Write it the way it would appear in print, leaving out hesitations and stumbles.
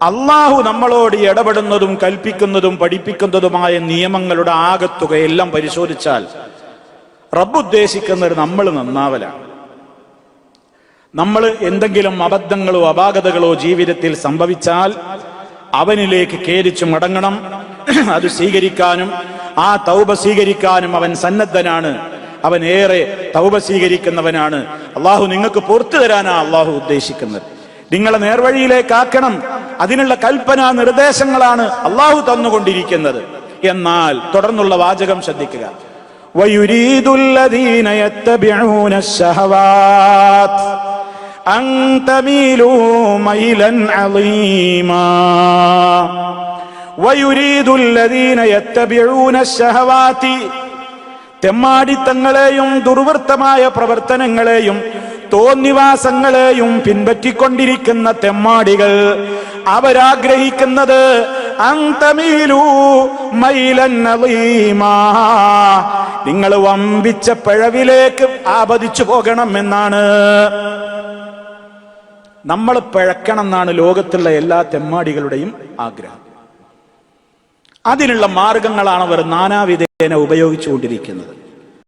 അള്ളാഹു നമ്മളോട് ഇടപെടുന്നതും കൽപ്പിക്കുന്നതും പഠിപ്പിക്കുന്നതുമായ നിയമങ്ങളുടെ ആകത്തുകയെല്ലാം പരിശോധിച്ചാൽ റബ്ബ് ഉദ്ദേശിക്കുന്നത് നമ്മൾ നന്നാവലാണ്. നമ്മൾ എന്തെങ്കിലും അബദ്ധങ്ങളോ അപാകതകളോ ജീവിതത്തിൽ സംഭവിച്ചാൽ അവനിലേക്ക് ഖേദിച്ചു മടങ്ങണം. അത് സ്വീകരിക്കാനും ആ തൗബ സ്വീകരിക്കാനും അവൻ സന്നദ്ധനാണ്. അവൻ ഏറെ തൗബ സ്വീകരിക്കുന്നവനാണ്. അള്ളാഹു നിങ്ങൾക്ക് പുറത്തു തരാനാ അള്ളാഹു ഉദ്ദേശിക്കുന്നത്. നിങ്ങളെ നേർവഴിയിലേക്കാക്കണം. അതിനുള്ള കൽപ്പന നിർദ്ദേശങ്ങളാണ് അള്ളാഹു തന്നുകൊണ്ടിരിക്കുന്നത്. എന്നാൽ തുടർന്നുള്ള വാചകം ശ്രദ്ധിക്കുക. വയുരീദുല്ലദീന യത്തബിഊന ശഹവാത് അൻ തമീലൂ മൈലൻ അളീമാ. വയുരീദുല്ലദീന യത്തബിഊന ശഹവാതി, തെമ്മാടിത്തങ്ങളെയും ദുർവൃത്തമായ പ്രവർത്തനങ്ങളെയും തോന്നിവാസങ്ങളെയും പിൻപറ്റിക്കൊണ്ടിരിക്കുന്ന തെമ്മാടികൾ അവരാഗ്രഹിക്കുന്നത് അന്തമീലൂ മൈലൻ അളീമാ, നിങ്ങൾ വമ്പിച്ച പിഴവിലേക്ക് ആപതിച്ചു പോകണം എന്നാണ്. നമ്മൾ പിഴക്കണം എന്നാണ് ലോകത്തുള്ള എല്ലാ തെമ്മാടികളുടെയും ആഗ്രഹം. അതിനുള്ള മാർഗങ്ങളാണ് അവർ നാനാവിധേന ഉപയോഗിച്ചുകൊണ്ടിരിക്കുന്നത്.